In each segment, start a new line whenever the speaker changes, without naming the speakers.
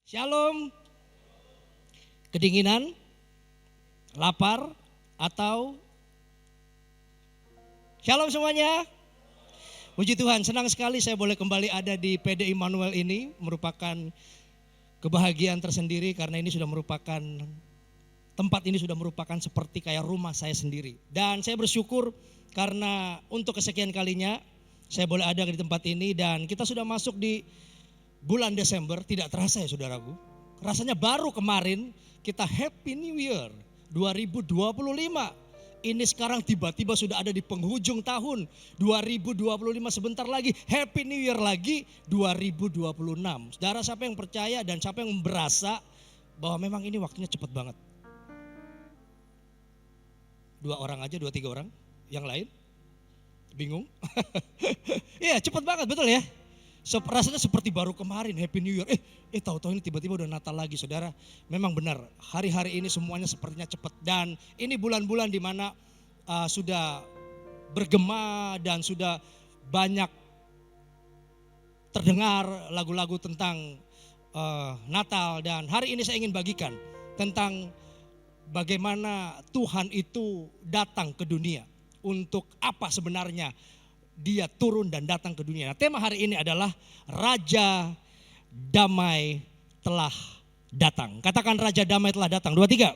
Shalom, kedinginan, lapar, atau shalom semuanya. Puji Tuhan, senang sekali saya boleh kembali ada di PD Immanuel ini. Merupakan kebahagiaan tersendiri karena ini sudah merupakan, tempat ini sudah merupakan seperti kayak rumah saya sendiri. Dan saya bersyukur karena untuk kesekian kalinya saya boleh ada di tempat ini. Dan kita sudah masuk di bulan Desember, tidak terasa ya saudaraku. Rasanya baru kemarin kita Happy New Year 2025. Ini sekarang tiba-tiba sudah ada di penghujung tahun 2025, sebentar lagi Happy New Year lagi 2026. Saudara, siapa yang percaya dan siapa yang berasa bahwa memang ini waktunya cepat banget? Dua orang aja, dua tiga orang, yang lain bingung? Iya, cepat banget, betul ya? Rasanya seperti baru kemarin Happy New Year. Tahu-tahu ini tiba-tiba udah Natal lagi, saudara. Memang benar, hari-hari ini semuanya sepertinya cepat. Dan ini bulan-bulan di mana sudah bergema dan sudah banyak terdengar lagu-lagu tentang Natal. Dan hari ini saya ingin bagikan tentang bagaimana Tuhan itu datang ke dunia. Untuk apa sebenarnya Dia turun dan datang ke dunia. Nah, tema hari ini adalah Raja Damai telah datang. Katakan Raja Damai telah datang. 2, 3.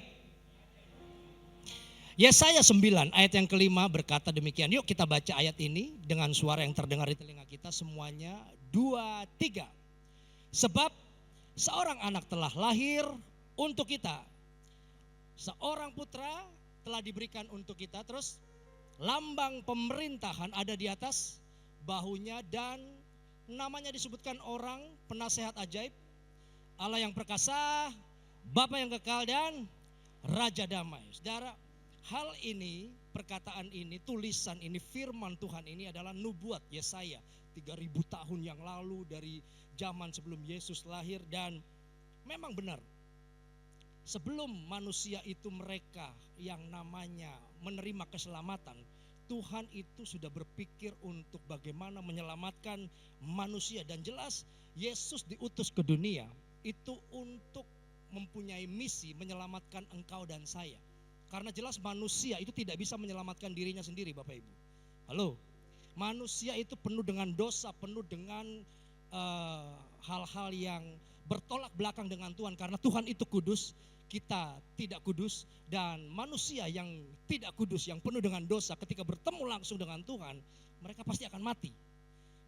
Yesaya 9 ayat yang kelima berkata demikian. Yuk kita baca ayat ini dengan suara yang terdengar di telinga kita semuanya. 2, 3. Sebab seorang anak telah lahir untuk kita. Seorang putra telah diberikan untuk kita. Terus lambang pemerintahan ada di atas bahunya dan namanya disebutkan orang penasehat ajaib, Allah yang perkasa, Bapa yang kekal dan Raja damai. Saudara, hal ini, perkataan ini, tulisan ini, firman Tuhan ini adalah nubuat Yesaya 3000 tahun yang lalu dari zaman sebelum Yesus lahir. Dan memang benar, sebelum manusia itu mereka yang namanya menerima keselamatan, Tuhan itu sudah berpikir untuk bagaimana menyelamatkan manusia. Dan jelas Yesus diutus ke dunia itu untuk mempunyai misi menyelamatkan engkau dan saya. Karena jelas manusia itu tidak bisa menyelamatkan dirinya sendiri, Bapak Ibu. Halo, manusia itu penuh dengan dosa, penuh dengan hal-hal yang bertolak belakang dengan Tuhan. Karena Tuhan itu kudus, kita tidak kudus, dan manusia yang tidak kudus, yang penuh dengan dosa, ketika bertemu langsung dengan Tuhan, mereka pasti akan mati.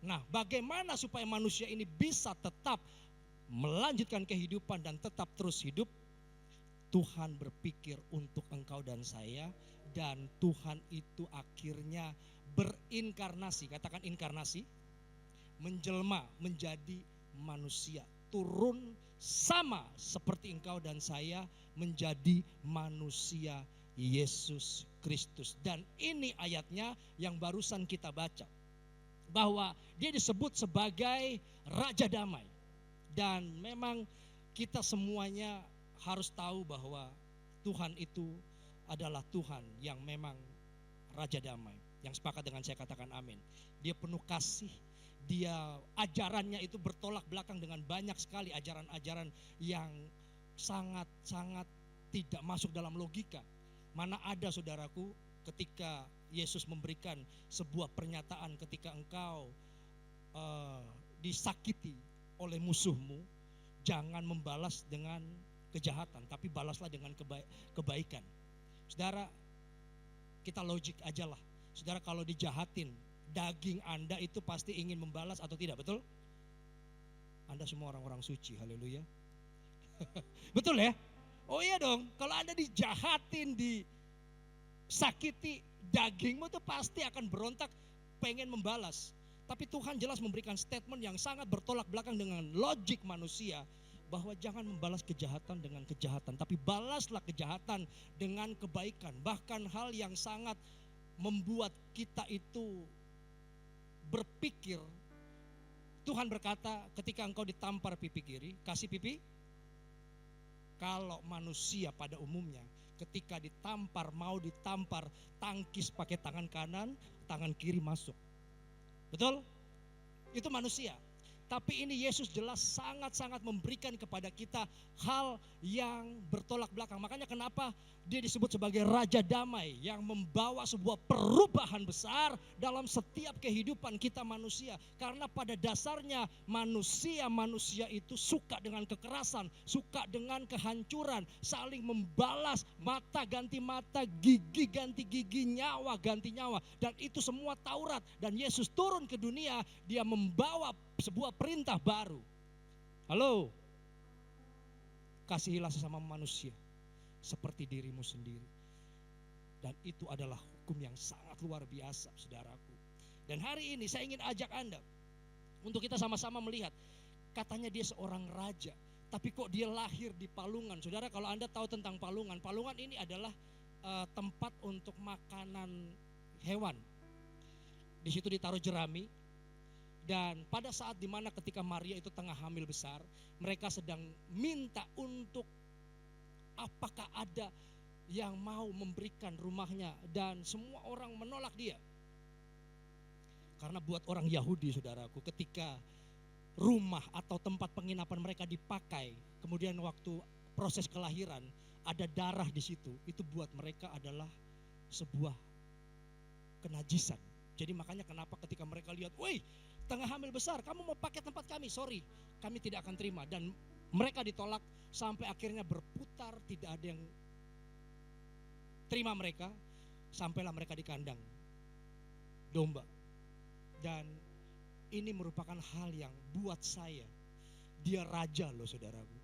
Nah, bagaimana supaya manusia ini bisa tetap melanjutkan kehidupan dan tetap terus hidup? Tuhan berpikir untuk engkau dan saya, dan Tuhan itu akhirnya berinkarnasi. Katakan inkarnasi, menjelma menjadi manusia, turun sama seperti engkau dan saya menjadi manusia Yesus Kristus. Dan ini ayatnya yang barusan kita baca, bahwa dia disebut sebagai Raja Damai. Dan memang kita semuanya harus tahu bahwa Tuhan itu adalah Tuhan yang memang Raja Damai. Yang sepakat dengan saya katakan amin. Dia penuh kasih. Dia ajarannya itu bertolak belakang dengan banyak sekali ajaran-ajaran yang sangat-sangat tidak masuk dalam logika. Mana ada, saudaraku, ketika Yesus memberikan sebuah pernyataan, ketika engkau disakiti oleh musuhmu, jangan membalas dengan kejahatan, tapi balaslah dengan kebaikan. Saudara, kita logik aja lah. Saudara, kalau dijahatin, daging Anda itu pasti ingin membalas atau tidak, betul? Anda semua orang-orang suci, haleluya. Betul ya? Oh iya dong, kalau Anda dijahatin, disakiti, dagingmu itu pasti akan berontak, pengen membalas. Tapi Tuhan jelas memberikan statement yang sangat bertolak belakang dengan logik manusia, bahwa jangan membalas kejahatan dengan kejahatan, tapi balaslah kejahatan dengan kebaikan. Bahkan hal yang sangat membuat kita itu berpikir, Tuhan berkata, ketika engkau ditampar pipi kiri, kasih pipi. Kalau manusia pada umumnya ketika ditampar, mau ditampar, tangkis pakai tangan kanan, tangan kiri masuk. Betul? Itu manusia. Tapi ini Yesus jelas sangat-sangat memberikan kepada kita hal yang bertolak belakang. Makanya kenapa dia disebut sebagai Raja Damai yang membawa sebuah perubahan besar dalam setiap kehidupan kita manusia. Karena pada dasarnya manusia itu suka dengan kekerasan, suka dengan kehancuran, saling membalas, mata ganti mata, gigi ganti gigi, nyawa ganti nyawa. Dan itu semua Taurat. Dan Yesus turun ke dunia, dia membawa sebuah perintah baru. Halo, kasihilah sesama manusia seperti dirimu sendiri. Dan itu adalah hukum yang sangat luar biasa, saudaraku. Dan hari ini saya ingin ajak Anda untuk kita sama-sama melihat. Katanya dia seorang raja, tapi kok dia lahir di palungan. Saudara, kalau Anda tahu tentang palungan, palungan ini adalah tempat untuk makanan hewan. Di situ ditaruh jerami. Dan pada saat dimana ketika Maria itu tengah hamil besar, mereka sedang minta untuk apakah ada yang mau memberikan rumahnya, dan semua orang menolak dia. Karena buat orang Yahudi, saudaraku, ketika rumah atau tempat penginapan mereka dipakai, kemudian waktu proses kelahiran ada darah di situ, itu buat mereka adalah sebuah kenajisan. Jadi makanya kenapa ketika mereka lihat, woi, tengah hamil besar, kamu mau pakai tempat kami? Sorry, kami tidak akan terima. Dan mereka ditolak sampai akhirnya berputar, tidak ada yang terima mereka. Sampailah mereka di kandang domba. Dan ini merupakan hal yang buat saya, dia raja loh saudaraku.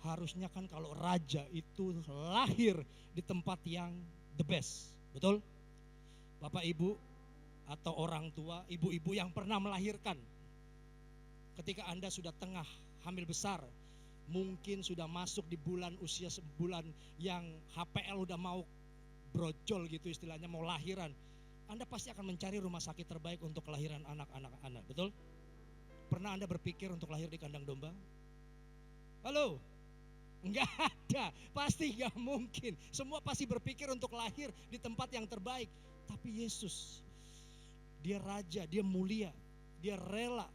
Harusnya kan kalau raja itu lahir di tempat yang the best, betul? Bapak Ibu atau orang tua, ibu-ibu yang pernah melahirkan, ketika Anda sudah tengah hamil besar, mungkin sudah masuk di bulan usia sebulan yang HPL udah mau brojol gitu istilahnya, mau lahiran, Anda pasti akan mencari rumah sakit terbaik untuk kelahiran anak-anak Anda, betul? Pernah Anda berpikir untuk lahir di kandang domba? Halo? Enggak ada, pasti enggak mungkin. Semua pasti berpikir untuk lahir di tempat yang terbaik. Tapi Yesus, dia raja, dia mulia, dia rela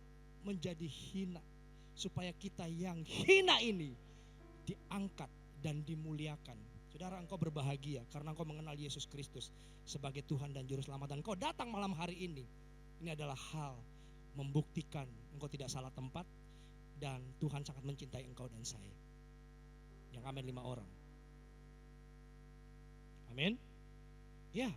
menjadi hina supaya kita yang hina ini diangkat dan dimuliakan. Saudara, engkau berbahagia karena engkau mengenal Yesus Kristus sebagai Tuhan dan Juru Selamat. Dan engkau datang malam hari ini. Ini adalah hal membuktikan engkau tidak salah tempat dan Tuhan sangat mencintai engkau dan saya. Yang amin 5 orang. Amin. Ya.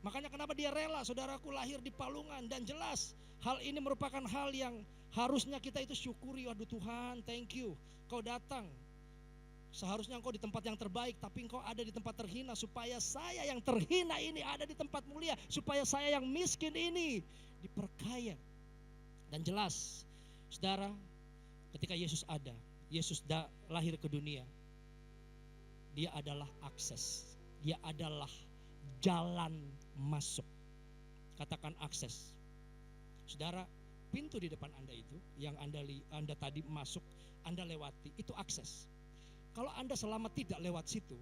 Makanya kenapa dia rela, saudaraku, lahir di palungan. Dan jelas hal ini merupakan hal yang harusnya kita itu syukuri. Waduh Tuhan, thank you, kau datang. Seharusnya engkau di tempat yang terbaik, tapi engkau ada di tempat terhina, supaya saya yang terhina ini ada di tempat mulia, supaya saya yang miskin ini diperkaya. Dan jelas, saudara, ketika Yesus ada, Yesus lahir ke dunia, dia adalah akses, dia adalah jalan masuk. Katakan akses. Saudara, pintu di depan Anda itu yang Anda tadi masuk, Anda lewati, itu akses. Kalau Anda selama tidak lewat situ,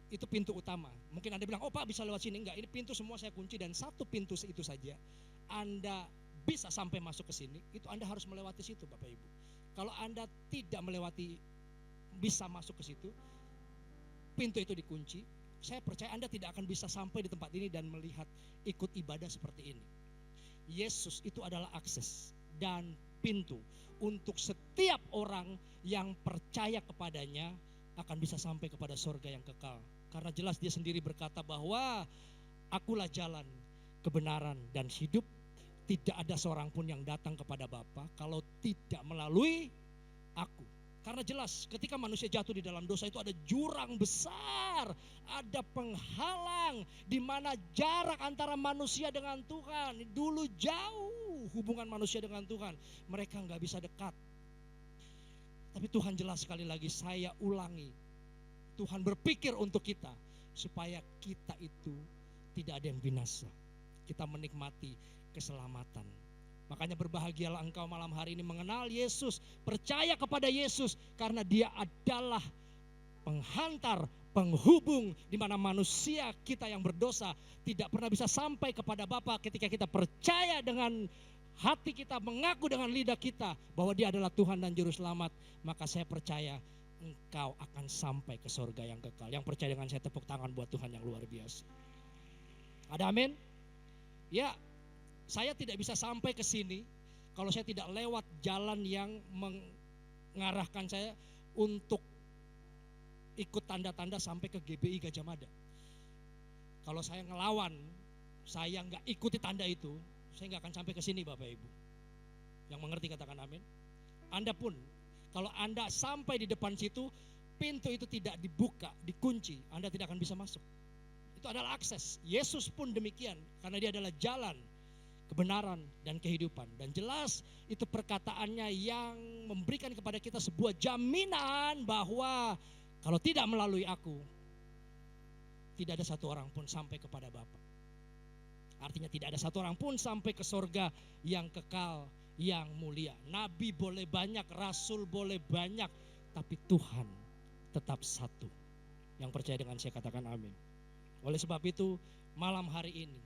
itu pintu utama. Mungkin Anda bilang, oh Pak bisa lewat sini. Enggak, ini pintu semua saya kunci dan satu pintu itu saja Anda bisa sampai masuk ke sini, itu Anda harus melewati situ Bapak Ibu. Kalau Anda tidak melewati, bisa masuk ke situ, pintu itu dikunci, saya percaya Anda tidak akan bisa sampai di tempat ini dan melihat ikut ibadah seperti ini. Yesus itu adalah akses dan pintu untuk setiap orang yang percaya kepadanya akan bisa sampai kepada surga yang kekal. Karena jelas dia sendiri berkata bahwa akulah jalan, kebenaran dan hidup. Tidak ada seorang pun yang datang kepada Bapa kalau tidak melalui aku. Karena jelas ketika manusia jatuh di dalam dosa itu ada jurang besar, ada penghalang di mana jarak antara manusia dengan Tuhan. Dulu jauh hubungan manusia dengan Tuhan, mereka nggak bisa dekat. Tapi Tuhan jelas sekali lagi, saya ulangi, Tuhan berpikir untuk kita supaya kita itu tidak ada yang binasa, kita menikmati keselamatan. Makanya berbahagialah engkau malam hari ini mengenal Yesus, percaya kepada Yesus, karena dia adalah penghantar, penghubung di mana manusia kita yang berdosa tidak pernah bisa sampai kepada Bapa ketika kita percaya dengan hati kita, mengaku dengan lidah kita bahwa Dia adalah Tuhan dan Juru Selamat, maka saya percaya engkau akan sampai ke surga yang kekal. Yang percaya dengan saya, tepuk tangan buat Tuhan yang luar biasa. Ada amin? Ya, saya tidak bisa sampai ke sini kalau saya tidak lewat jalan yang mengarahkan saya untuk ikut tanda-tanda sampai ke GBI Gajah Mada. Kalau saya ngelawan, saya nggak ikuti tanda itu, saya nggak akan sampai ke sini Bapak Ibu. Yang mengerti katakan amin. Anda pun, kalau Anda sampai di depan situ, pintu itu tidak dibuka, dikunci, Anda tidak akan bisa masuk. Itu adalah akses. Yesus pun demikian, karena Dia adalah jalan, kebenaran, dan kehidupan. Dan jelas itu perkataannya yang memberikan kepada kita sebuah jaminan bahwa kalau tidak melalui aku, tidak ada satu orang pun sampai kepada Bapa. Artinya tidak ada satu orang pun sampai ke surga yang kekal, yang mulia. Nabi boleh banyak, rasul boleh banyak, tapi Tuhan tetap satu. Yang percaya dengan saya katakan amin. Oleh sebab itu malam hari ini,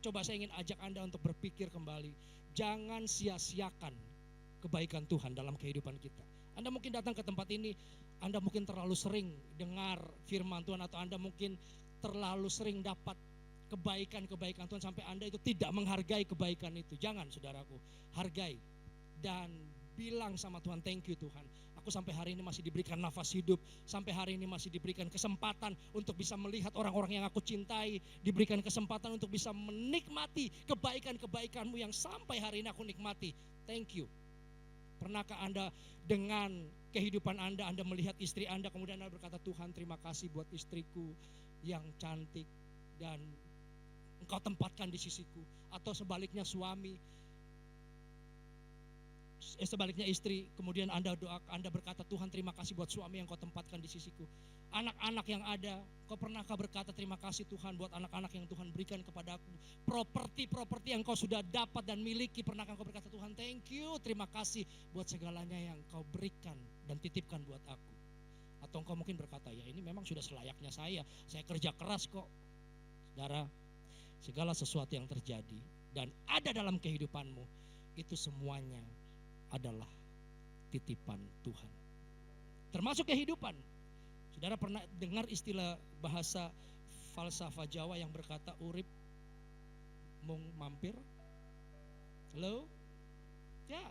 coba saya ingin ajak Anda untuk berpikir kembali. Jangan sia-siakan kebaikan Tuhan dalam kehidupan kita. Anda mungkin datang ke tempat ini, Anda mungkin terlalu sering dengar firman Tuhan, atau Anda mungkin terlalu sering dapat kebaikan-kebaikan Tuhan sampai Anda itu tidak menghargai kebaikan itu. Jangan saudaraku, hargai dan bilang sama Tuhan, thank you Tuhan. Aku sampai hari ini masih diberikan nafas hidup, sampai hari ini masih diberikan kesempatan untuk bisa melihat orang-orang yang aku cintai, diberikan kesempatan untuk bisa menikmati kebaikan-kebaikanmu yang sampai hari ini aku nikmati. Thank you. Pernahkah Anda dengan kehidupan Anda melihat istri Anda, kemudian Anda berkata, Tuhan terima kasih buat istriku yang cantik dan Engkau tempatkan di sisiku. Atau sebaliknya suami, sebaliknya istri, kemudian Anda doa, Anda berkata, Tuhan terima kasih buat suami yang Kau tempatkan di sisiku. Anak-anak yang ada, Kau pernahkah berkata terima kasih Tuhan buat anak-anak yang Tuhan berikan kepadaku. Properti-properti yang Kau sudah dapat dan miliki, pernahkah Kau berkata, Tuhan thank you, terima kasih buat segalanya yang Kau berikan dan titipkan buat aku. Atau Engkau mungkin berkata, ya ini memang sudah selayaknya saya kerja keras kok. Saudara, segala sesuatu yang terjadi dan ada dalam kehidupanmu, itu semuanya adalah titipan Tuhan. Termasuk kehidupan. Saudara pernah dengar istilah bahasa falsafah Jawa yang berkata urip mung mampir? Halo? Ya.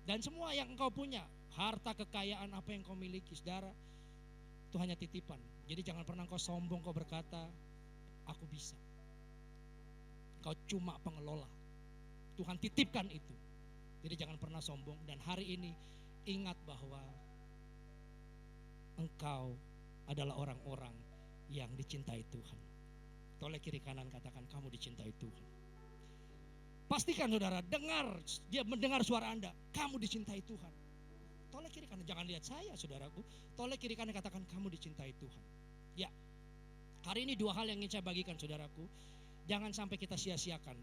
Dan semua yang engkau punya, harta, kekayaan, apa yang kau miliki, saudara, itu hanya titipan. Jadi jangan pernah kau sombong, kau berkata, aku bisa. Kau cuma pengelola. Tuhan titipkan itu. Jadi jangan pernah sombong. Dan hari ini ingat bahwa engkau adalah orang-orang yang dicintai Tuhan. Toleh kiri kanan katakan, kamu dicintai Tuhan. Pastikan saudara, dia mendengar suara Anda, kamu dicintai Tuhan. Toleh kiri kanan, jangan lihat saya saudaraku. Toleh kiri kanan katakan, kamu dicintai Tuhan. Ya, hari ini dua hal yang ingin saya bagikan saudaraku. Jangan sampai kita sia-siakan.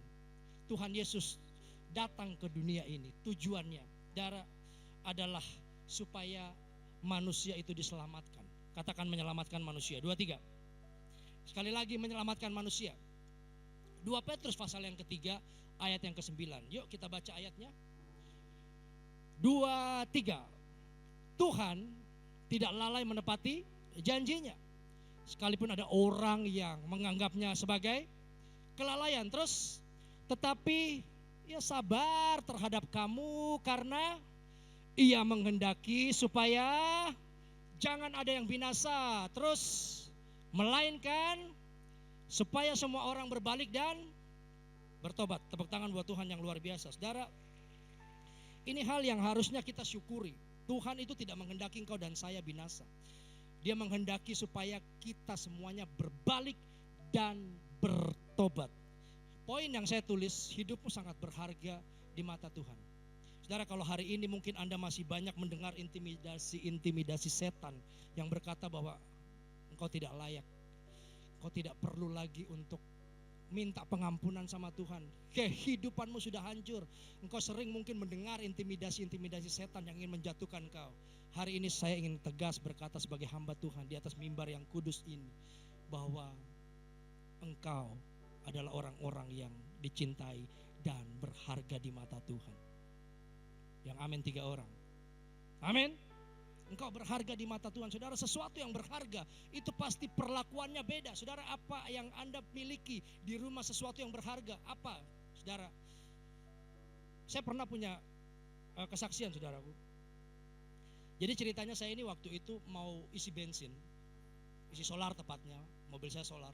Tuhan Yesus datang ke dunia ini, tujuannya adalah supaya manusia itu diselamatkan. Katakan menyelamatkan manusia. 2, 3. Sekali lagi menyelamatkan manusia. 2 Petrus pasal yang ketiga ayat yang ke-9. Yuk kita baca ayatnya. 2, 3. Tuhan tidak lalai menepati janjinya. Sekalipun ada orang yang menganggapnya sebagai kelalaian. Terus tetapi ia sabar terhadap kamu karena ia menghendaki supaya jangan ada yang binasa. Terus melainkan supaya semua orang berbalik dan bertobat. Tepuk tangan buat Tuhan yang luar biasa. Saudara, ini hal yang harusnya kita syukuri. Tuhan itu tidak menghendaki engkau dan saya binasa. Dia menghendaki supaya kita semuanya berbalik dan bertobat. Poin yang saya tulis, hidupmu sangat berharga di mata Tuhan. Saudara, kalau hari ini mungkin Anda masih banyak mendengar intimidasi setan yang berkata bahwa engkau tidak layak. Engkau tidak perlu lagi untuk minta pengampunan sama Tuhan. Kehidupanmu sudah hancur. Engkau sering mungkin mendengar intimidasi setan yang ingin menjatuhkan engkau. Hari ini saya ingin tegas berkata sebagai hamba Tuhan di atas mimbar yang kudus ini, bahwa engkau adalah orang-orang yang dicintai, dan berharga di mata Tuhan. Yang amin 3 orang. Amin. Engkau berharga di mata Tuhan. Saudara, sesuatu yang berharga itu pasti perlakuannya beda. Saudara, apa yang Anda miliki di rumah sesuatu yang berharga? Apa? Saudara, saya pernah punya kesaksian, saudaraku. Jadi ceritanya saya ini waktu itu mau isi bensin, isi solar tepatnya, mobil saya solar.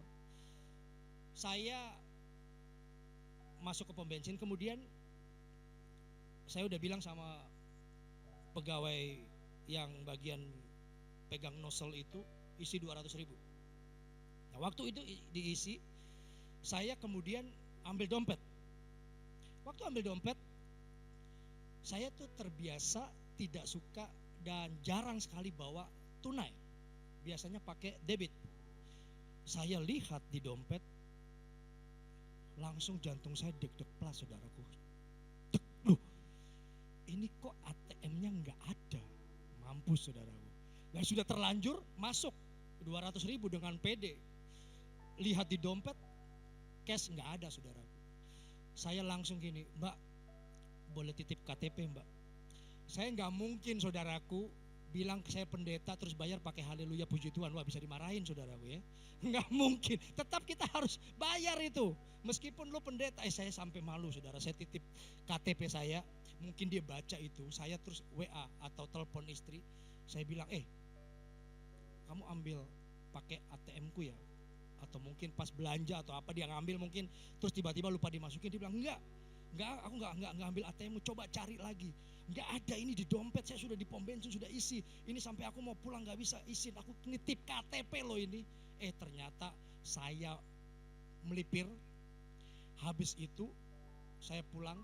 Saya masuk ke pom bensin, kemudian saya udah bilang sama pegawai yang bagian pegang nozzle itu, isi 200.000. Nah waktu itu diisi, saya kemudian ambil dompet. Waktu ambil dompet, saya tuh terbiasa tidak suka dan jarang sekali bawa tunai. Biasanya pakai debit. Saya lihat di dompet, langsung jantung saya deg-deg-plas, saudaraku. Loh, ini kok ATM-nya nggak ada? Mampus, saudaraku. Dan sudah terlanjur masuk 200.000 dengan PD. Lihat di dompet, cash nggak ada, saudaraku. Saya langsung gini, Mbak, boleh titip KTP, Mbak? Saya nggak mungkin, saudaraku, bilang saya pendeta terus bayar pakai haleluya puji Tuhan. Wah, bisa dimarahin, saudaraku ya. Nggak mungkin. Tetap kita harus bayar itu. Meskipun lo pendeta, saya sampai malu, saudara. Saya titip KTP saya, mungkin dia baca itu. Saya terus WA atau telepon istri. Saya bilang, kamu ambil pakai ATM-ku ya? Atau mungkin pas belanja atau apa dia ngambil mungkin, terus tiba-tiba lupa dimasukin. Dia bilang, enggak, aku enggak ambil ATM-mu, coba cari lagi. Enggak ada, ini di dompet saya sudah di pom bensin sudah isi. Ini sampai aku mau pulang enggak bisa isin, aku nitip KTP loh ini. Ternyata saya melipir. Habis itu saya pulang,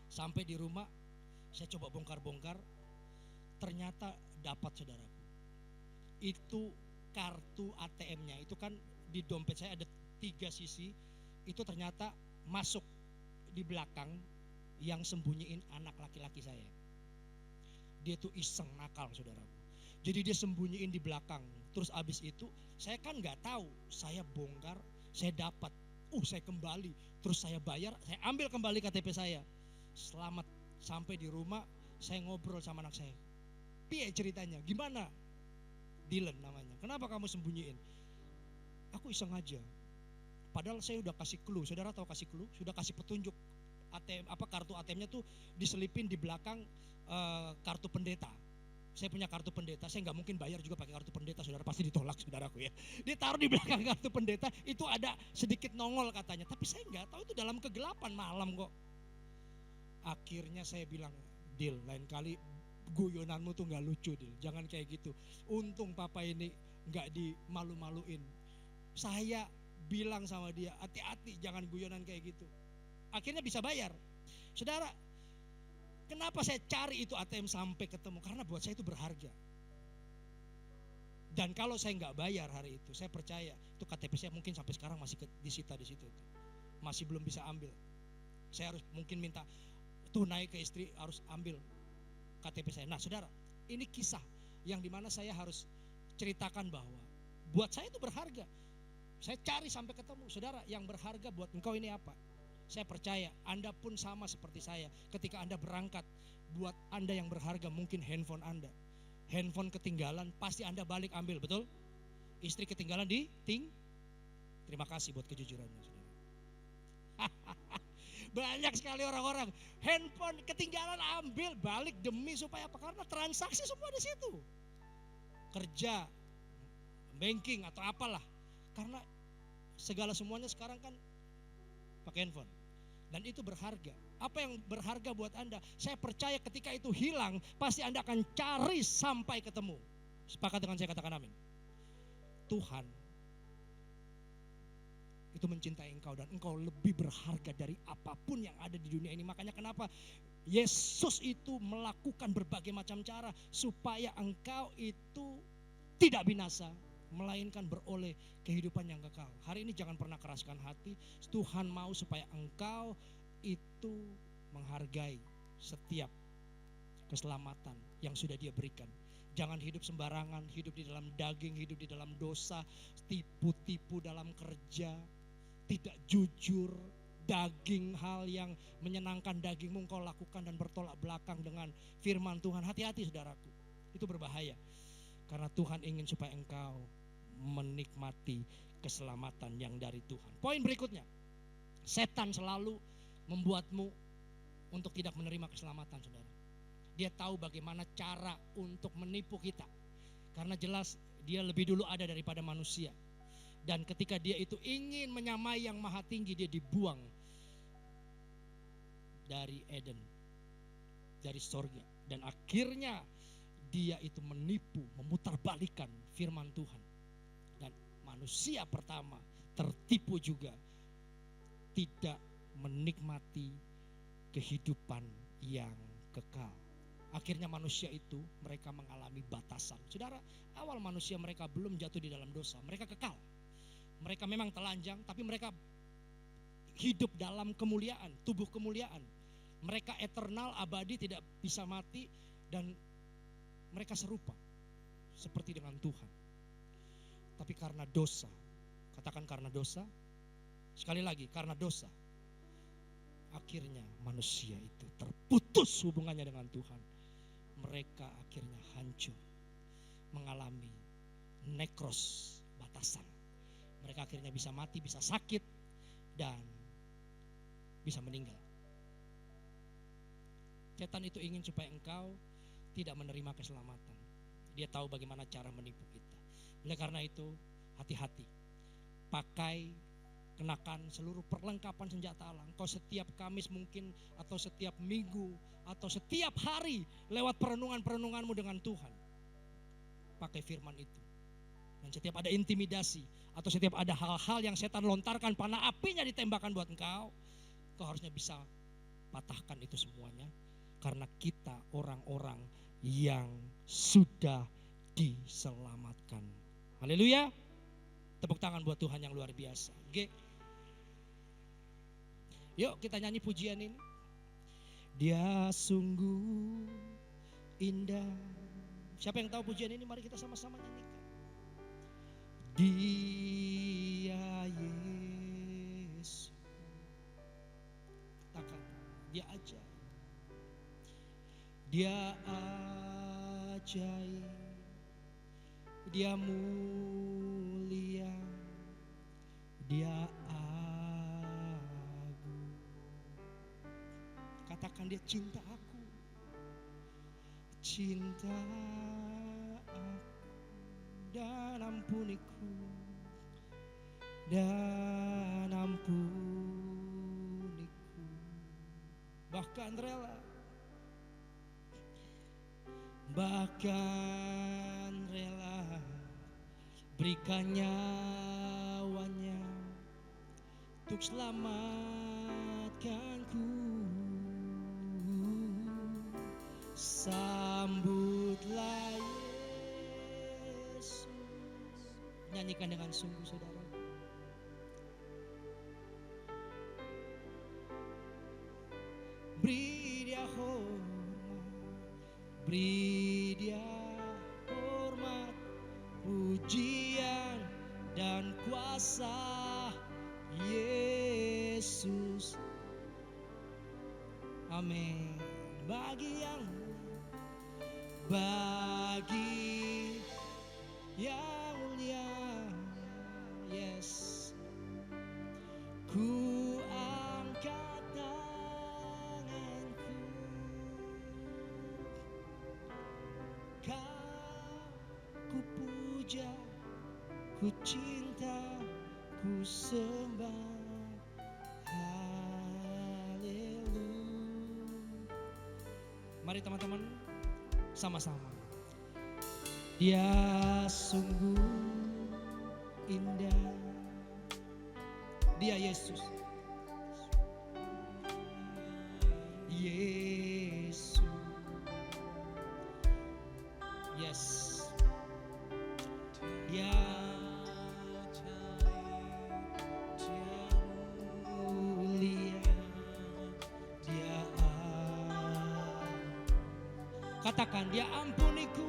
sampai di rumah saya coba bongkar-bongkar. Ternyata dapat, saudaraku. Itu kartu ATM-nya, itu kan di dompet saya ada 3 sisi. Itu ternyata masuk di belakang yang sembunyiin anak laki-laki saya. Dia tuh iseng nakal, saudaraku. Jadi dia sembunyiin di belakang. Terus abis itu saya kan nggak tahu, saya bongkar, saya dapat. Saya kembali, terus saya bayar, saya ambil kembali KTP saya. Selamat sampai di rumah, saya ngobrol sama anak saya. Piye ceritanya? Gimana? Dylan namanya. Kenapa kamu sembunyiin? Aku iseng aja. Padahal saya udah kasih clue. Saudara tahu kasih clue? Sudah kasih petunjuk. ATM kartu ATM-nya tuh diselipin di belakang kartu pendeta. Saya punya kartu pendeta, saya nggak mungkin bayar juga pakai kartu pendeta, saudara, pasti ditolak, saudaraku ya. Ditaruh di belakang kartu pendeta, itu ada sedikit nongol katanya, tapi saya nggak tahu itu dalam kegelapan malam kok. Akhirnya saya bilang, Dil, lain kali guyonanmu tuh nggak lucu, Dil, jangan kayak gitu. Untung papa ini nggak dimalu-maluin. Saya bilang sama dia, hati-hati, jangan guyonan kayak gitu. Akhirnya bisa bayar, saudara. Kenapa saya cari itu ATM sampai ketemu? Karena buat saya itu berharga. Dan kalau saya nggak bayar hari itu, saya percaya itu KTP saya mungkin sampai sekarang masih disita di situ, masih belum bisa ambil. Saya harus mungkin minta tunai ke istri, harus ambil KTP saya. Nah, saudara, ini kisah yang dimana saya harus ceritakan bahwa buat saya itu berharga. Saya cari sampai ketemu, saudara. Yang berharga buat engkau ini apa? Saya percaya Anda pun sama seperti saya. Ketika Anda berangkat, buat Anda yang berharga mungkin handphone Anda. Handphone ketinggalan, pasti Anda balik ambil, betul? Istri ketinggalan di terima kasih buat kejujurannya, saudara. Banyak sekali orang-orang handphone ketinggalan, ambil balik demi supaya apa? Karena transaksi semua di situ. Kerja, banking atau apalah. Karena segala semuanya sekarang kan pakai handphone. Dan itu berharga. Apa yang berharga buat Anda? Saya percaya ketika itu hilang, pasti Anda akan cari sampai ketemu. Sepakat dengan saya, katakan amin. Tuhan itu mencintai engkau dan engkau lebih berharga dari apapun yang ada di dunia ini. Makanya kenapa Yesus itu melakukan berbagai macam cara supaya engkau itu tidak binasa, melainkan beroleh kehidupan yang kekal. Hari ini jangan pernah keraskan hati. Tuhan mau supaya engkau itu menghargai setiap keselamatan yang sudah Dia berikan. Jangan hidup sembarangan, hidup di dalam daging, hidup di dalam dosa, tipu-tipu dalam kerja, tidak jujur, daging, hal yang menyenangkan dagingmu engkau lakukan dan bertolak belakang dengan firman Tuhan. Hati-hati saudaraku, itu berbahaya. Karena Tuhan ingin supaya engkau menikmati keselamatan yang dari Tuhan. Poin berikutnya, setan selalu membuatmu untuk tidak menerima keselamatan, saudara. Dia tahu bagaimana cara untuk menipu kita. Karena jelas dia lebih dulu ada daripada manusia. Dan ketika dia itu ingin menyamai yang maha tinggi, dia dibuang dari Eden, dari sorga. Dan akhirnya dia itu menipu, memutarbalikkan firman Tuhan. Dan manusia pertama tertipu juga, tidak menikmati kehidupan yang kekal. Akhirnya manusia itu mereka mengalami batasan. Saudara, awal manusia mereka belum jatuh di dalam dosa, mereka kekal. Mereka memang telanjang, tapi mereka hidup dalam kemuliaan, tubuh kemuliaan. Mereka eternal, abadi, tidak bisa mati, dan mereka serupa seperti dengan Tuhan. Tapi karena dosa, katakan karena dosa, sekali lagi karena dosa, akhirnya manusia itu terputus hubungannya dengan Tuhan. Mereka akhirnya hancur, mengalami nekros, batasan. Mereka akhirnya bisa mati, bisa sakit, dan bisa meninggal. Setan itu ingin supaya engkau tidak menerima keselamatan. Dia tahu bagaimana cara menipu kita. Oleh karena itu, hati-hati. Pakai, kenakan seluruh perlengkapan senjata Allah. Engkau setiap Kamis mungkin, atau setiap minggu, atau setiap hari lewat perenungan-perenunganmu dengan Tuhan. Pakai firman itu. Dan setiap ada intimidasi, atau setiap ada hal-hal yang setan lontarkan, panah apinya ditembakkan buat engkau, engkau harusnya bisa patahkan itu semuanya. Karena kita orang-orang yang sudah diselamatkan. Haleluya. Tepuk tangan buat Tuhan yang luar biasa. Oke. Yuk kita nyanyi pujian ini. Dia sungguh indah. Siapa yang tahu pujian ini? Mari kita sama-sama nyanyikan. Dia Yesus. Katakan, dia ajaib. Dia ajaib. Dia mulia. Dia agung. Katakan, dia cinta aku. Cinta aku dan ampuniku. Dan ampuniku. Bahkan rela. Bahkan rela berikan nyawanya untuk selamatkanku. Sambutlah Yesus. Nyanyikan dengan sungguh, saudara. Beri dia hormat, beri dia hormat, pujian dan kuasa Yesus. Amin. Bagi yang mulia, yes. Ku angkat tanganku, ku puja, ku cinta, ku sembah. Haleluya. Mari teman-teman sama-sama. Dia sungguh indah. Dia Yesus. Yesus. Yes. Dia mulia. Dia katakan, dia ampuniku.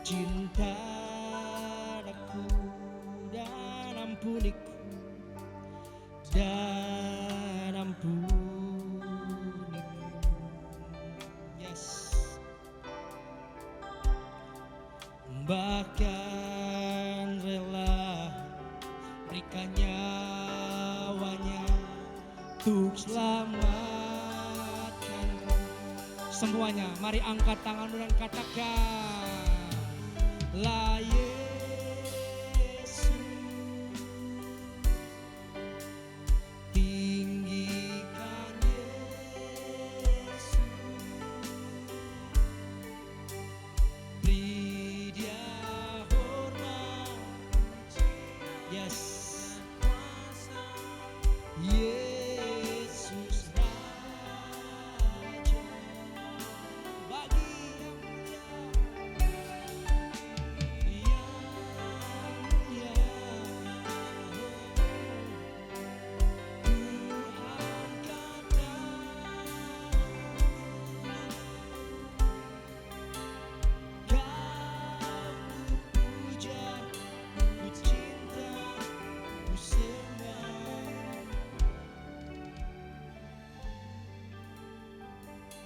Cinta aku dan ampuniku. dan ampuni. Yes. Bahkan rela berikan nyawanya untuk selamatkan. Semuanya, mari angkat tanganmu dan katakan, lah Yesus, tinggikan Yesus, beri dia hormat. Yes, Yesus Raja, bagi yang mulia, ku angkat Kau ku puja, ku cinta, ku sembah.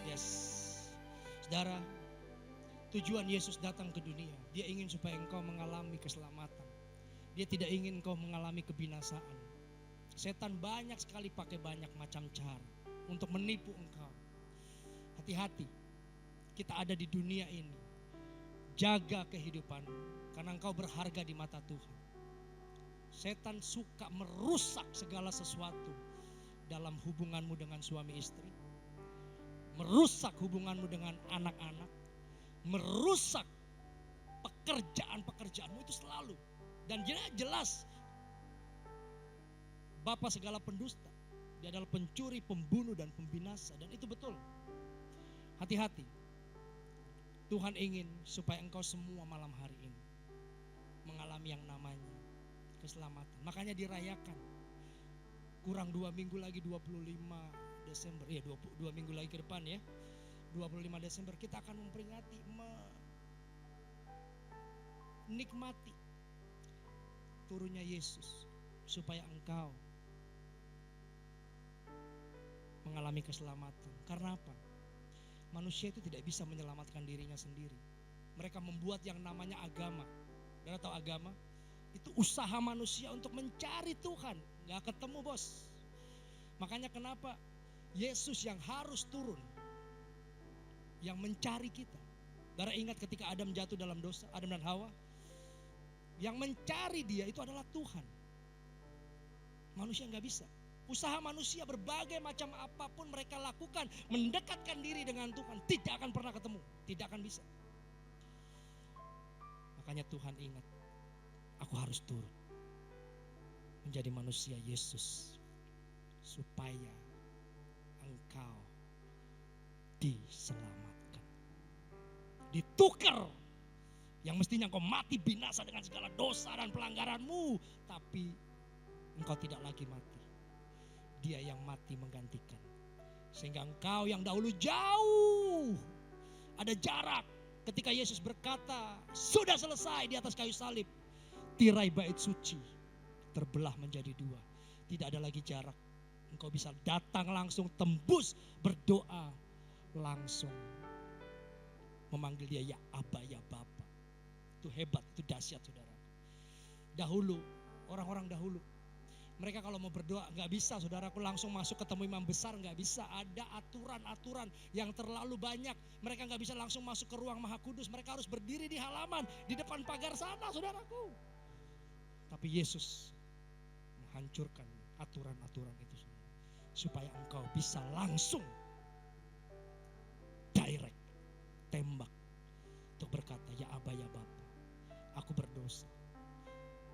Yes, saudara, tujuan Yesus datang ke dunia, dia ingin supaya engkau mengalami keselamatan. Dia tidak ingin engkau mengalami kebinasaan. Setan banyak sekali pakai banyak macam cara untuk menipu engkau. Hati-hati, kita ada di dunia ini. Jaga kehidupanmu, karena engkau berharga di mata Tuhan. Setan suka merusak segala sesuatu dalam hubunganmu dengan suami istri, merusak hubunganmu dengan anak-anak, merusak pekerjaan-pekerjaanmu itu selalu. Dan jelas Bapa segala pendusta, dia adalah pencuri, pembunuh, dan pembinasa. Dan itu betul. Hati-hati, Tuhan ingin supaya engkau semua malam hari ini mengalami yang namanya keselamatan. Makanya dirayakan. Kurang 2 minggu lagi 25 Desember, ya 2 minggu lagi ke depan ya, 25 Desember kita akan memperingati, menikmati turunnya Yesus supaya engkau mengalami keselamatan. Karena apa? Manusia itu tidak bisa menyelamatkan dirinya sendiri. Mereka membuat yang namanya agama. Saudara tahu agama? Itu usaha manusia untuk mencari Tuhan. Gak ketemu, bos. Makanya kenapa Yesus yang harus turun, yang mencari kita. Saudara ingat ketika Adam jatuh dalam dosa, Adam dan Hawa, yang mencari dia itu adalah Tuhan. Manusia gak bisa. Usaha manusia berbagai macam apapun mereka lakukan, mendekatkan diri dengan Tuhan, tidak akan pernah ketemu, tidak akan bisa. Makanya Tuhan ingat, aku harus turun menjadi manusia Yesus supaya engkau diselamatkan. Ditukar, yang mestinya engkau mati binasa dengan segala dosa dan pelanggaranmu, tapi engkau tidak lagi mati. Dia yang mati menggantikan. Sehingga engkau yang dahulu jauh, ada jarak. Ketika Yesus berkata, sudah selesai di atas kayu salib, tirai bait suci terbelah menjadi 2. Tidak ada lagi jarak. Engkau bisa datang langsung, tembus, berdoa langsung, memanggil dia ya Aba, ya Bapa. Itu hebat, itu dahsyat, saudara. Dahulu, orang-orang dahulu, mereka kalau mau berdoa gak bisa, saudaraku, langsung masuk ketemu imam besar, gak bisa. Ada aturan-aturan yang terlalu banyak. Mereka gak bisa langsung masuk ke ruang maha kudus. Mereka harus berdiri di halaman, di depan pagar sana, saudaraku. Tapi Yesus menghancurkan aturan-aturan itu, supaya engkau bisa langsung direct, tembak, untuk berkata ya Aba, ya Bapa, aku berdosa.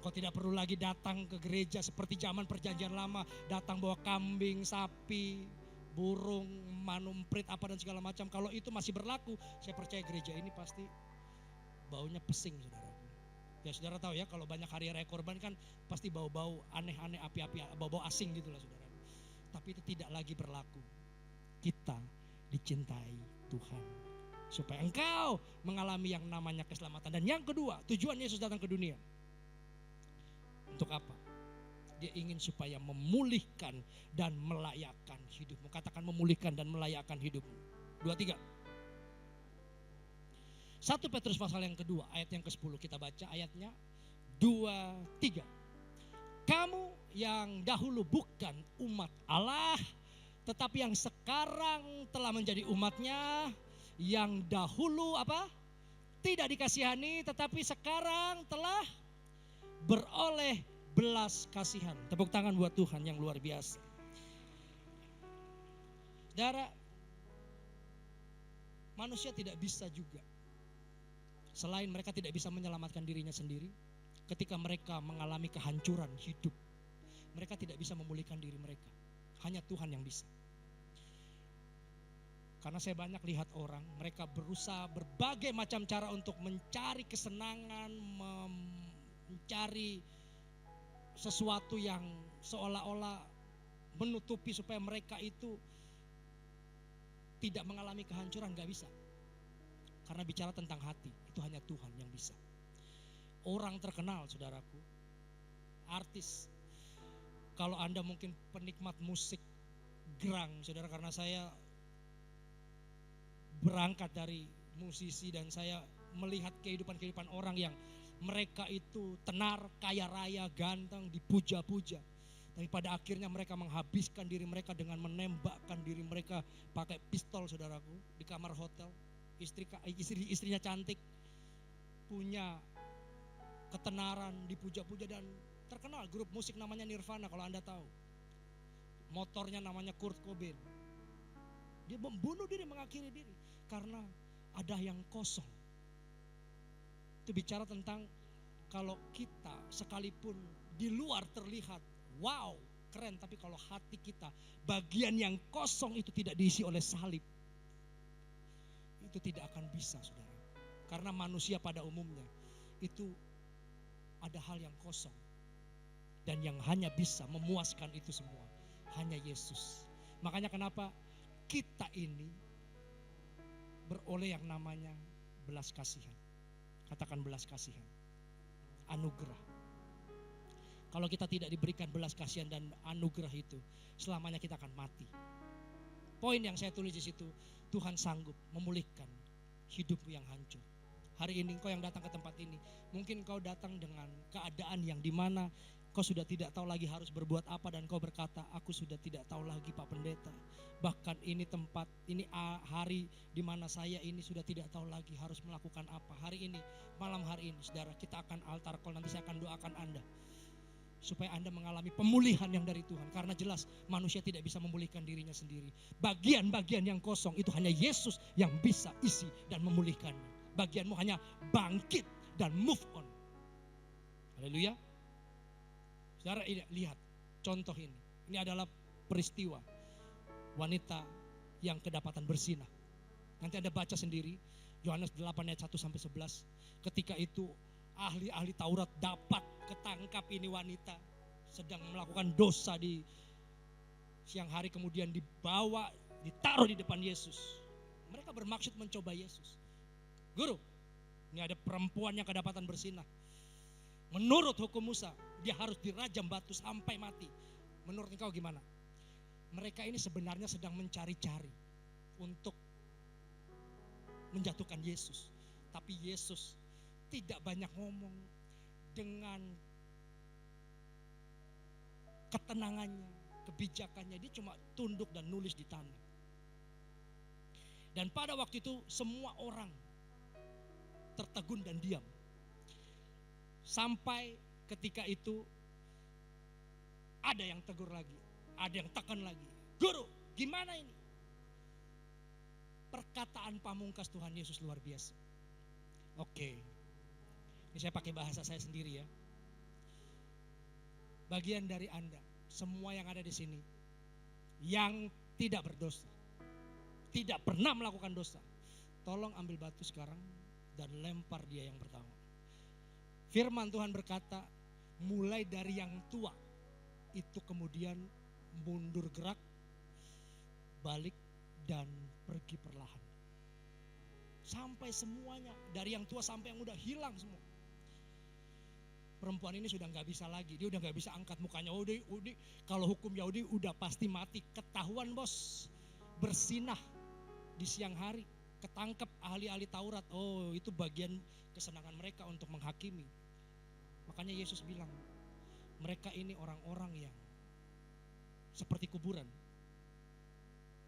Kau tidak perlu lagi datang ke gereja seperti zaman perjanjian lama, datang bawa kambing, sapi, burung, manumprit, apa dan segala macam. Kalau itu masih berlaku, saya percaya gereja ini pasti baunya pesing, saudara. Ya saudara tahu ya, kalau banyak hari raya korban kan pasti bau-bau aneh-aneh, api-api, bau-bau asing gitu lah, saudara. Tapi itu tidak lagi berlaku. Kita dicintai Tuhan supaya engkau mengalami yang namanya keselamatan. Dan yang kedua, tujuan Yesus datang ke dunia untuk apa? Dia ingin supaya memulihkan dan melayakkan hidupmu. Katakan memulihkan dan melayakkan hidupmu. 2, 3. 1 Petrus pasal yang kedua ayat yang ke-10 kita baca ayatnya 2, 3. Kamu yang dahulu bukan umat Allah, tetapi yang sekarang telah menjadi umatnya, yang dahulu apa? Tidak dikasihani, tetapi sekarang telah beroleh belas kasihan. Tepuk tangan buat Tuhan yang luar biasa. Saudara, manusia tidak bisa juga. Selain mereka tidak bisa menyelamatkan dirinya sendiri, ketika mereka mengalami kehancuran hidup, mereka tidak bisa memulihkan diri mereka. Hanya Tuhan yang bisa. Karena saya banyak lihat orang, mereka berusaha berbagai macam cara untuk mencari kesenangan, mencari sesuatu yang seolah-olah menutupi supaya mereka itu tidak mengalami kehancuran, gak bisa. Karena bicara tentang hati, itu hanya Tuhan yang bisa. Orang terkenal, saudaraku, artis. Kalau Anda mungkin penikmat musik grang, saudara, karena saya berangkat dari musisi dan saya melihat kehidupan orang yang mereka itu tenar, kaya raya, ganteng, dipuja-puja. Tapi pada akhirnya mereka menghabiskan diri mereka dengan menembakkan diri mereka pakai pistol, saudaraku, di kamar hotel. Istrinya cantik, punya ketenaran, dipuja-puja dan terkenal. Grup musik namanya Nirvana kalau Anda tahu. Motornya namanya Kurt Cobain. Dia membunuh diri, mengakhiri diri karena ada yang kosong. Itu bicara tentang kalau kita sekalipun di luar terlihat wow, keren, tapi kalau hati kita bagian yang kosong itu tidak diisi oleh salib, itu tidak akan bisa, saudara. Karena manusia pada umumnya itu ada hal yang kosong. Dan yang hanya bisa memuaskan itu semua hanya Yesus. Makanya kenapa kita ini beroleh yang namanya belas kasihan. Katakan belas kasihan. Anugerah. Kalau kita tidak diberikan belas kasihan dan anugerah itu, selamanya kita akan mati. Poin yang saya tulis di situ, Tuhan sanggup memulihkan hidupmu yang hancur. Hari ini kau yang datang ke tempat ini, mungkin kau datang dengan keadaan yang dimana kau sudah tidak tahu lagi harus berbuat apa dan kau berkata, aku sudah tidak tahu lagi Pak Pendeta. Bahkan ini tempat, ini hari dimana saya ini sudah tidak tahu lagi harus melakukan apa. Hari ini, malam hari ini, saudara, kita akan altar call, nanti saya akan doakan Anda. Supaya Anda mengalami pemulihan yang dari Tuhan. Karena jelas manusia tidak bisa memulihkan dirinya sendiri. Bagian-bagian yang kosong itu hanya Yesus yang bisa isi dan memulihkannya. Bagianmu hanya bangkit dan move on. Haleluya. Saudara, lihat contoh ini. Ini adalah peristiwa wanita yang kedapatan berzinah. Nanti Anda baca sendiri Yohanes 8 ayat 1 sampai 11. Ketika itu ahli-ahli Taurat dapat ketangkap ini wanita sedang melakukan dosa di siang hari, kemudian dibawa, ditaruh di depan Yesus. Mereka bermaksud mencoba Yesus. Guru, ini ada perempuan yang kedapatan berzinah. Menurut hukum Musa, dia harus dirajam batu sampai mati. Menurut engkau gimana? Mereka ini sebenarnya sedang mencari-cari untuk menjatuhkan Yesus. Tapi Yesus tidak banyak ngomong, dengan ketenangannya, kebijakannya, dia cuma tunduk dan nulis di tanah. Dan pada waktu itu semua orang tertegun dan diam. Sampai ketika itu ada yang tegur lagi, ada yang tekan lagi. Guru, gimana ini? Perkataan pamungkas Tuhan Yesus luar biasa. Oke. Ini saya pakai bahasa saya sendiri ya. Bagian dari Anda, semua yang ada di sini, yang tidak berdosa, tidak pernah melakukan dosa, tolong ambil batu sekarang dan lempar dia yang pertama. Firman Tuhan berkata, mulai dari yang tua, itu kemudian mundur gerak, balik dan pergi perlahan. Sampai semuanya, dari yang tua sampai yang muda hilang semua. perempuan ini sudah nggak bisa lagi, dia udah nggak bisa angkat mukanya. Udah, kalau hukum Yahudi udah pasti mati, ketahuan bos, bersinah di siang hari, ketangkep ahli-ahli Taurat. Oh, itu bagian kesenangan mereka untuk menghakimi. Makanya Yesus bilang, mereka ini orang-orang yang seperti kuburan,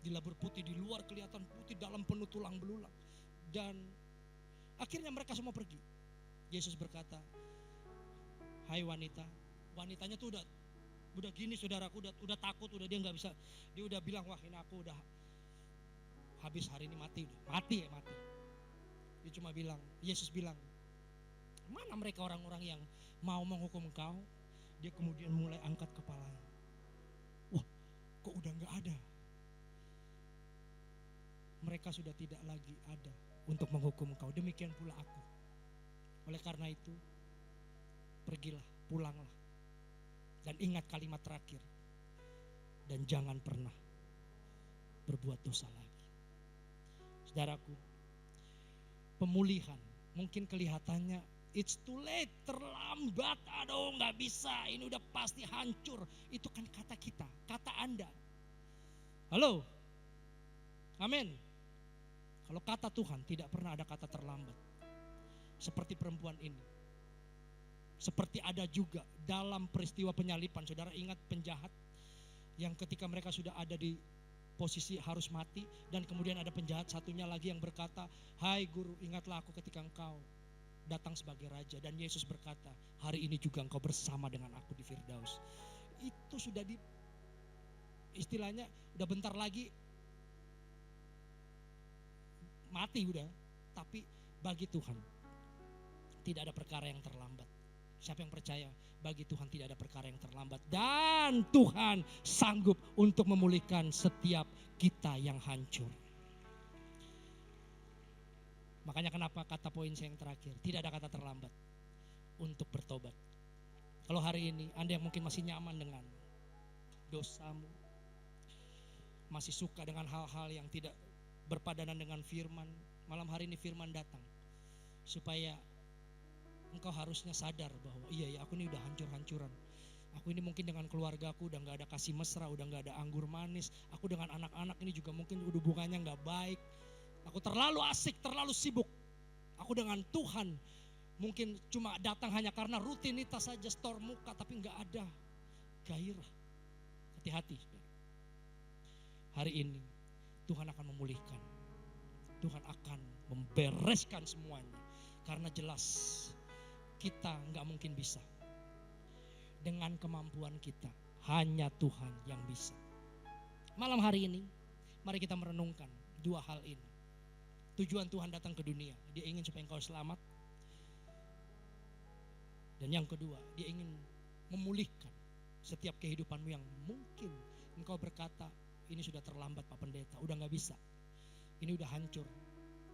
dilabur putih, di luar kelihatan putih, dalam penuh tulang belulang. Dan akhirnya mereka semua pergi. Yesus berkata, hai wanita, wanitanya tuh udah gini saudaraku, udah takut, udah dia nggak bisa, dia udah bilang, wah ini aku udah habis hari ini, mati. Dia cuma bilang, Yesus bilang, mana mereka orang-orang yang mau menghukum engkau? Dia kemudian mulai angkat kepalanya. Wah, kok udah nggak ada? Mereka sudah tidak lagi ada untuk menghukum engkau. Demikian pula aku. Oleh karena itu, pergilah, pulanglah. Dan ingat kalimat terakhir. Dan jangan pernah berbuat dosa lagi. Saudaraku, pemulihan mungkin kelihatannya it's too late, terlambat, aduh gak bisa, ini udah pasti hancur. Itu kan kata kita, kata Anda. Halo? Amin. Kalau kata Tuhan tidak pernah ada kata terlambat. Seperti perempuan ini. Seperti ada juga dalam peristiwa penyalipan, saudara ingat penjahat yang ketika mereka sudah ada di posisi harus mati, dan kemudian ada penjahat satunya lagi yang berkata, hai guru, ingatlah aku ketika engkau datang sebagai raja. Dan Yesus berkata, hari ini juga engkau bersama dengan aku di Firdaus. Itu sudah di istilahnya udah bentar lagi mati udah. Tapi bagi Tuhan tidak ada perkara yang terlambat. Siapa yang percaya, bagi Tuhan tidak ada perkara yang terlambat. Dan Tuhan sanggup untuk memulihkan setiap kita yang hancur. Makanya kenapa kata poin saya yang terakhir, tidak ada kata terlambat untuk bertobat. Kalau hari ini Anda yang mungkin masih nyaman dengan dosamu, masih suka dengan hal-hal yang tidak berpadanan dengan firman, malam hari ini firman datang supaya engkau harusnya sadar bahwa iya ya, aku ini udah hancur-hancuran. Aku ini mungkin dengan keluargaku udah gak ada kasih mesra, udah gak ada anggur manis. Aku dengan anak-anak ini juga mungkin udah hubungannya gak baik. Aku terlalu asik, terlalu sibuk. Aku dengan Tuhan mungkin cuma datang hanya karena rutinitas saja, store muka, tapi gak ada gairah. Hati-hati. Hari ini Tuhan akan memulihkan. Tuhan akan membereskan semuanya. Karena jelas kita gak mungkin bisa. Dengan kemampuan kita, hanya Tuhan yang bisa. Malam hari ini, mari kita merenungkan dua hal ini. Tujuan Tuhan datang ke dunia, dia ingin supaya engkau selamat. Dan yang kedua, dia ingin memulihkan setiap kehidupanmu yang mungkin engkau berkata, ini sudah terlambat Pak Pendeta, udah gak bisa. Ini udah hancur.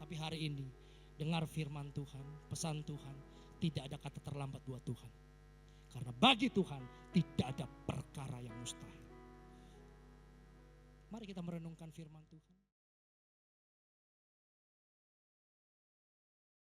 Tapi hari ini, dengar firman Tuhan, pesan Tuhan, tidak ada kata terlambat buat Tuhan. Karena bagi Tuhan tidak ada perkara yang mustahil. Mari kita merenungkan firman Tuhan.